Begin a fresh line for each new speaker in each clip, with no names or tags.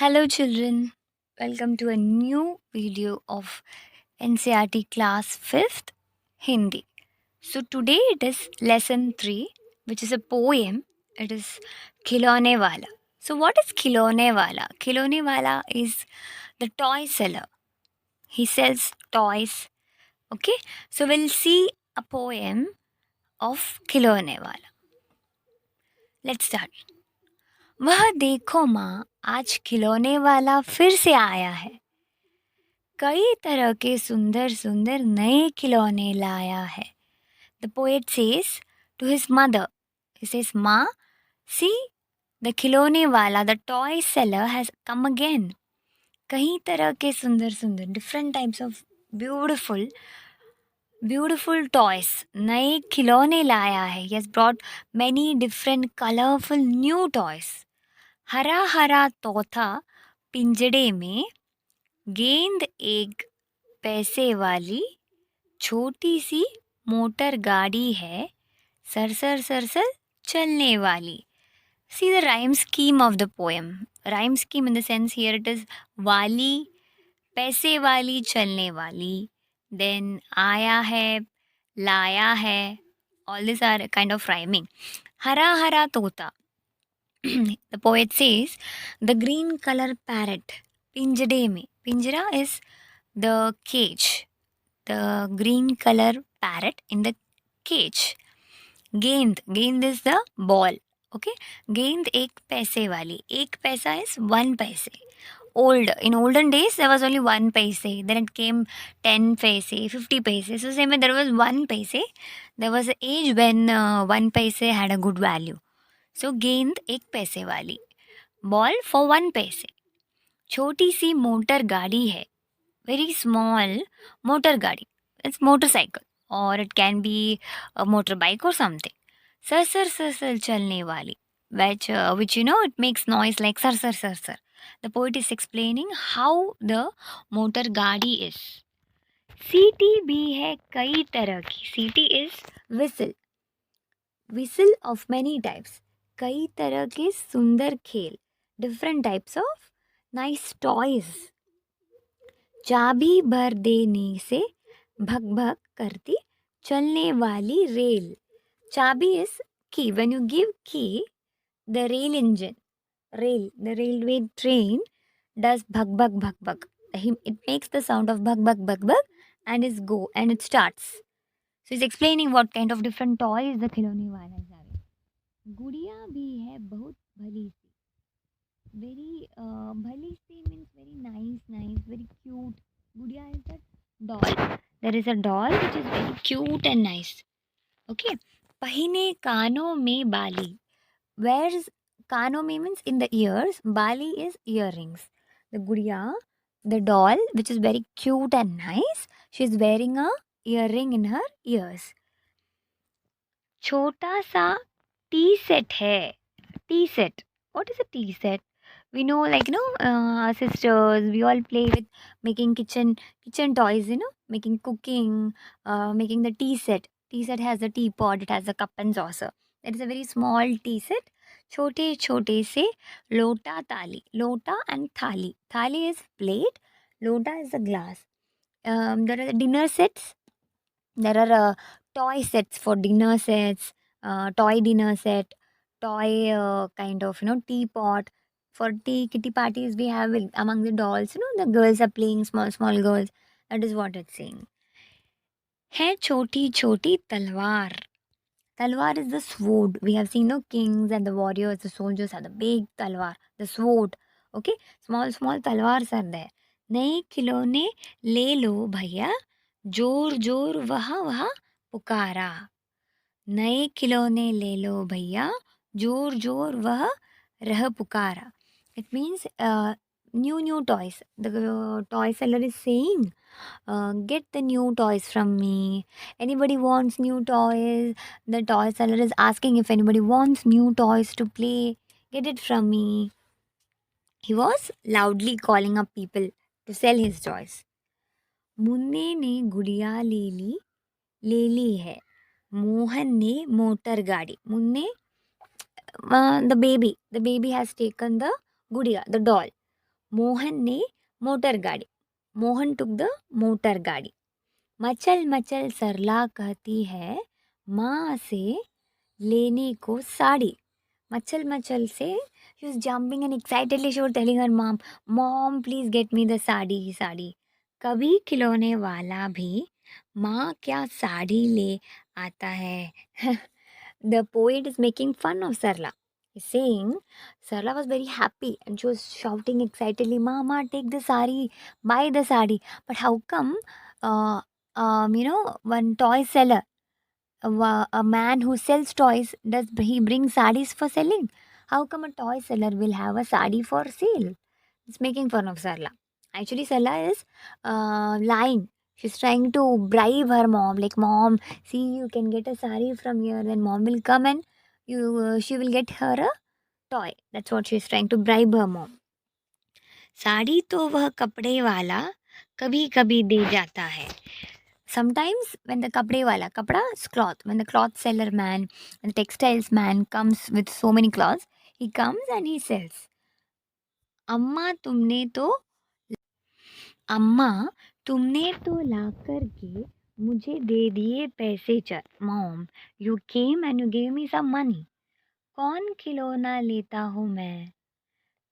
Hello, children. Welcome to a new video of NCRT Class 5th Hindi. So, today it is lesson 3, which is a poem. It is Khilone Wala. So, what is Khilone Wala? Khilone Wala is the toy seller. He sells toys. Okay, so we'll see a poem of Khilone Wala. Let's start. वह देखो माँ, आज खिलौने वाला फिर से आया है. कई तरह के सुंदर सुंदर नए खिलौने लाया है. The poet says to his mother, he says, Ma, see, the खिलौने वाला, the toy seller has come again. कई तरह के सुंदर सुंदर, different types of beautiful beautiful toys, नए खिलौने लाया है. He has brought many different colorful new toys. हरा हरा तोता पिंजड़े में, गेंद एक पैसे वाली, छोटी सी मोटर गाड़ी है, सरसर सरसर चलने वाली. See the rhyme scheme of the poem. Rhyme scheme in the sense here it is वाली, पैसे वाली, चलने वाली, then आया है, लाया है. All these are kind of rhyming. हरा हरा तोता. The poet says the green color parrot पिंजड़े में. पिंजरा is the cage. The green color parrot in the cage. गेंद is the ball. Okay, गेंद एक पैसे वाली. एक पैसा is 1 paise. In olden days there was only 1 paise. Then it came 10 paise, 50 paise. So same way there was 1 paise. There was an age when 1 paise had a good value. So गेंद एक पैसे वाली. Ball for 1 paise. छोटी सी motor गाड़ी है. Very small motor गाड़ी. It's motorcycle or it can be a motorbike or something. Sir sir sir sir चलने वाली, which you know it makes noise like sar sar sar sar. The poet is explaining how the motor गाड़ी is. सीटी भी है कई तरह की. सीटी is whistle. Whistle of many types. कई तरह के सुंदर खेल. Different types of nice toys. चाबी भर देने से भग भग करती चलने वाली रेल. चाबी is key. When you give key, the rail engine, the railway train does bhag bhag bhag bhag. It makes the sound of bhag bhag bhag bhag and it starts. So he's explaining what kind of different toys the खिलौने वाला is having. गुड़िया भी है बहुत भली सी. Very भली सी means very nice, very cute. Gudiya is that doll. There is a doll which is very cute and nice. Okay. Pahine कानों में बाली. Where's कानों में means in the ears. Bali is earrings. The gudiya, the doll which is very cute and nice, she is wearing a earring in her ears. छोटा सा T set है. Tea set. What is a tea set? We know, like, our sisters, we all play with making kitchen toys, making cooking, making the tea set. Tea set has a teapot, it has a cup and saucer. It is a very small tea set. छोटे छोटे से लोटा ताली. Lota and thali. Thali is plate, lota is a glass. There are the dinner sets. There are toy sets for dinner sets, toy dinner set, toy kind of teapot. For tea kitty parties we have it among the dolls. The girls are playing, small girls. That is what it's saying. है छोटी छोटी तलवार. Talwar is the sword. We have seen the kings and the warriors, the soldiers have the big talwar, the sword. Okay, small talwars are there. नए खिलौने ले लो भैया, जोर जोर वहा वहा पुकारा. नए खिलौने ले लो भैया, जोर जोर वह रह पुकारा. It means new toys. The toy seller is saying, get the new toys from me. Anybody wants new toys? The toy seller is asking if anybody wants new toys to play. Get it from me. He was loudly calling up people to sell his toys. मुन्ने ने गुड़िया ले ली है. मोहन ने motor गाड़ी. मुन्ने, the baby has taken the gudiya, the doll. Mohan ने motor गाड़ी, मोहन took the मोटर गाड़ी. मचल मचल सरला कहती है माँ से लेने को साड़ी. मचल मचल से she was jumping and excitedly she was telling her mom, mom please get me the sari sari. कभी खिलौने वाला भी माँ क्या साड़ी ले आता है. The poet is making fun of Sarla. He's saying Sarla was very happy and she was shouting excitedly, Mama, take the sari, buy the sari. But how come, one toy seller, a man who sells toys, does he bring saris for selling? How come a toy seller will have a sari for sale? It's making fun of Sarla. Actually, Sarla is lying. She's trying to bribe her mom. Like, mom, see, you can get a sari from here. Then mom will come and she will get her a toy. That's what she's trying to bribe her mom. Sari तो वह कपड़े वाला कभी कभी दे जाता है. Sometimes when the kapde wala, kapda is cloth, when the cloth seller man and textiles man comes with so many cloths, he comes and he sells. अम्मा तुमने तो अम्मा तुमने तो ला कर के मुझे दे दिए पैसे चल. Mom you came and you gave me some money. कौन खिलौना लेता हूँ मैं.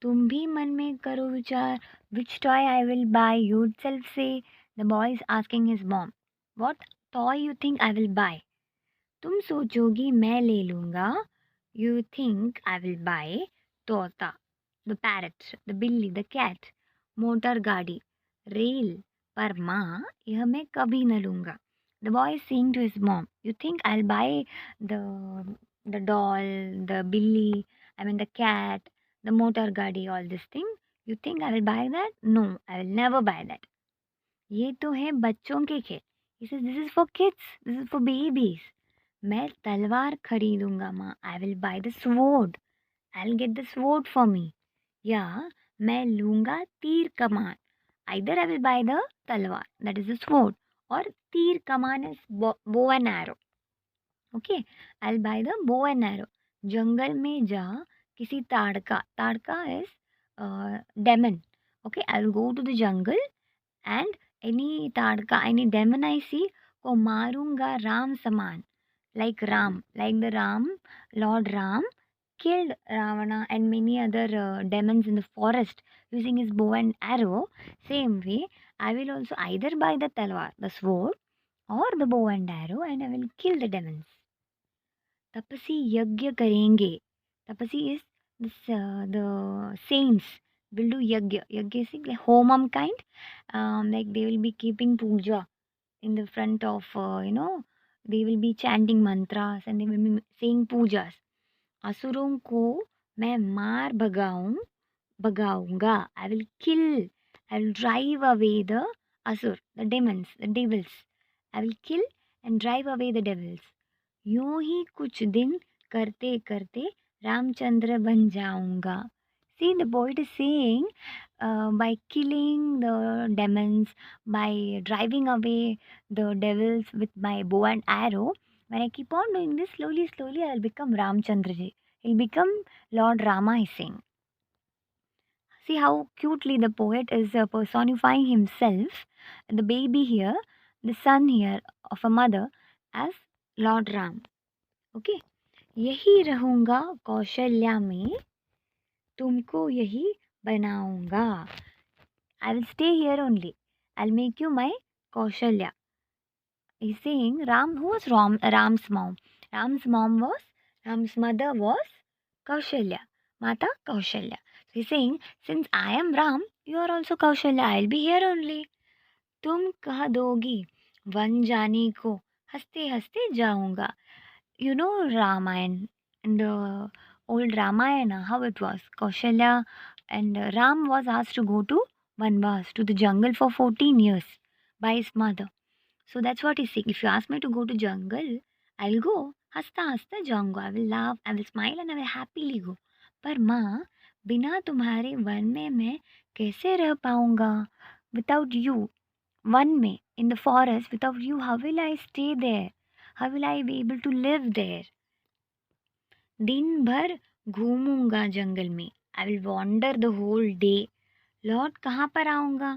तुम भी मन में करो विचार. Which toy I will buy yourself say. The boy is asking his mom what toy you think I will buy. तुम सोचोगी मैं ले लूँगा. You think I will buy तोता, द पैरट, द बिल्ली, द कैट, मोटर गाड़ी, रेल. पर माँ यह मैं कभी न लूँगा. The boy saying to his mom you think I will buy the doll, the बिल्ली, I mean the cat, the motor गाड़ी, all this thing. You think I will buy that? No, I will never buy that. ये तो है बच्चों के खेल. He says this is for kids, this is for babies. मैं तलवार खरीदूंगा माँ. I will buy the sword. I'll get the sword for me. या मैं लूंगा तीर कमान. Either I will buy the तलवार, that is the sword, or तीर कमान is bow and arrow. Okay, I'll buy the bow and arrow. जंगल में जा किसी Tadaka, Tadaka is demon. Okay, I'll go to the jungle and any Tadaka, any demon I see को मारूंगा राम समान. Like Ram, like the Ram, Lord Ram killed Ravana and many other demons in the forest using his bow and arrow. Same way, I will also either buy the talwar, the sword, or the bow and arrow, and I will kill the demons. Tapasi यज्ञ करेंगे. Tapasi is the saints will do yajna. Yajna is like homam kind. Like they will be keeping puja in the front of they will be chanting mantras and they will be saying pujas. असुरों को मैं मार भगाऊंगा. I will kill. I will drive away the asur, the demons, the devils. I will kill and drive away the devils. यूं ही कुछ दिन करते करते रामचंद्र बन जाऊंगा. See, the poet is saying by killing the demons, by driving away the devils with my bow and arrow, when I keep on doing this slowly, slowly, I'll become Ramchandraji. He'll become Lord Rama, he's saying. See how cutely the poet is personifying himself, the baby here, the son here of a mother, as Lord Ram. Okay. यही रहूंगा कौशल्या में, तुमको यही बनाऊंगा. I will stay here only. I'll make you my Kaushalya. He's saying Ram, who was Ram's mom? Ram's mother was Kaushalya, Mata Kaushalya. So he's saying, since I am Ram, you are also Kaushalya. I'll be here only. तुम कह दोगी one जाने को, हंसते हंसते जाऊंगा. You know Ramayana, in the old Ramayana, how it was. Kaushalya and Ram was asked to go to Vanvas, to the jungle for 14 years by his mother. So that's what he's saying. If you ask me to go to jungle, I'll go. हंसता हंसता जाऊंगा. I will laugh, I will smile and I will happily go. पर माँ, बिना तुम्हारे one में मैं कैसे रह पाऊंगा? Without you, वन में, in the forest, without you, how will I stay there? How will I be able to live there? दिन भर घूमूंगा जंगल में. I will wander the whole day लौट कहाँ पर आऊँगा?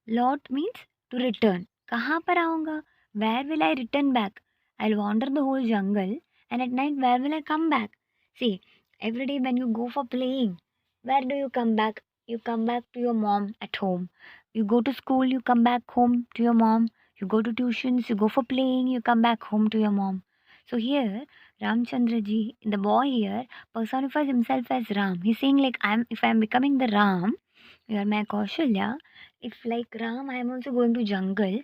लौट मीन्स to return. कहाँ पर आऊँगा? Where will I return back? I'll wander the whole jungle, and at night where will I come back? See, every day when you go for playing, where do you come back? You come back to your mom at home. You go to school, you come back home to your mom. You go to tuitions, you go for playing, you come back home to your mom. So here, Ramchandra ji, the boy here, personifies himself as Ram. He's saying like, if I'm becoming the Ram, you are my Kaushalya. If like Ram, I am also going to jungle.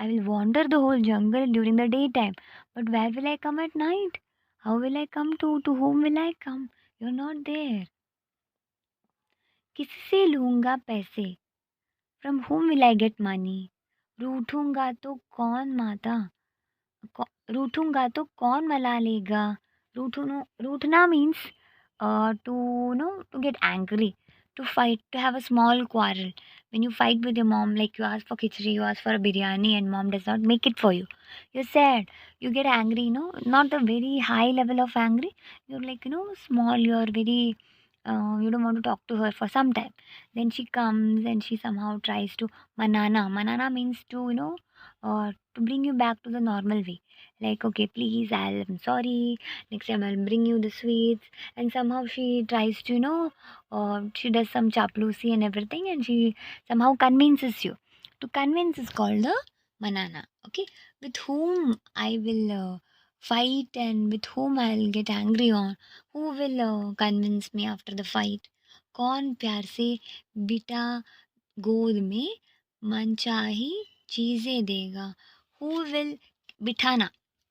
I will wander the whole jungle during the daytime. But where will I come at night? How will I come to? To whom will I come? You're not there. किसी से लूँगा पैसे? From whom will I get money? रूठूंगा तो कौन माता? रूठूंगा तो कौन मला लेगा? रूठना means to to get angry, to fight, to have a small quarrel. When you fight with your mom, like you ask for khichdi, you ask for a biryani, and mom does not make it for you, you're sad, you get angry, not a very high level of angry. You're like, small, you're very you don't want to talk to her for some time. Then she comes and she somehow tries to manana means to to bring you back to the normal way. Like, okay, please, I'm sorry, next time I'll bring you the sweets. And somehow she tries to she does some chaplusi and everything, and she somehow convinces you. To convince is called the manana. Okay, with whom I will fight and with whom I'll get angry on, who will convince me after the fight. कौन प्यार से beta गोद में मनचाही चीजें देगा? Who will बिठाना,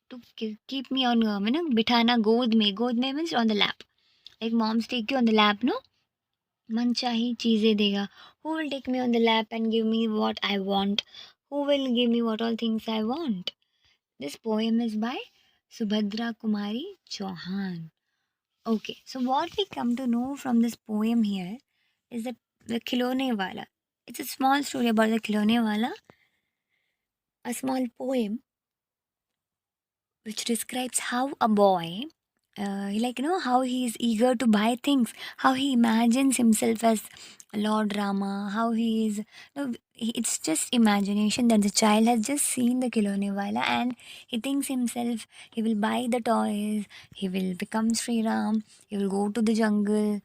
to keep me on बिठाना गोद में means on the lap, like moms take you on the lap, no? मनचाही चीजें देगा. Who will take me on the lap and give me what I want? Who will give me what all things I want? This poem is by Subhadra Kumari Chauhan. Okay, so what we come to know from this poem here is that the Khilone Wala. It's a small story about the Khilone Wala, a small poem which describes how a boy, how he is eager to buy things, how he imagines himself as Lord Rama, how he is. It's just imagination that the child has just seen the Kilonewala and he thinks himself he will buy the toys, he will become Sri Ram, he will go to the jungle,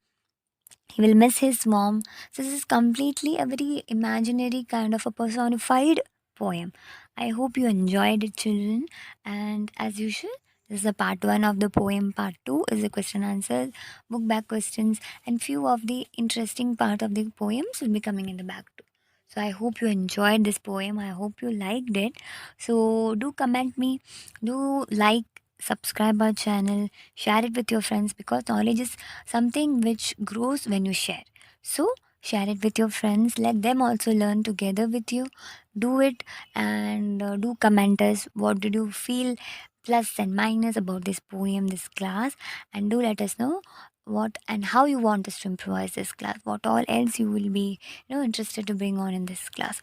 he will miss his mom. So this is completely a very imaginary kind of a personified poem. I hope you enjoyed it, children. And as usual, this is the part one of the poem. Part two is the question answers, book back questions, and few of the interesting part of the poems will be coming in the back too. So I hope you enjoyed this poem. I hope you liked it. So do comment me, do like, subscribe our channel, share it with your friends, because knowledge is something which grows when you share. So share it with your friends, let them also learn together with you. Do it, and do comment us what did you feel, plus and minus, about this poem, this class, and do let us know what and how you want us to improvise this class, what all else you will be interested to bring on in this class.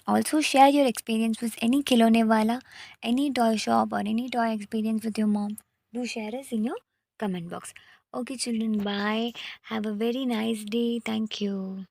Also share your experience with any Kilone Wala, any toy shop, or any toy experience with your mom. Do share us in your comment box. Okay, children, bye. Have a very nice day. Thank you.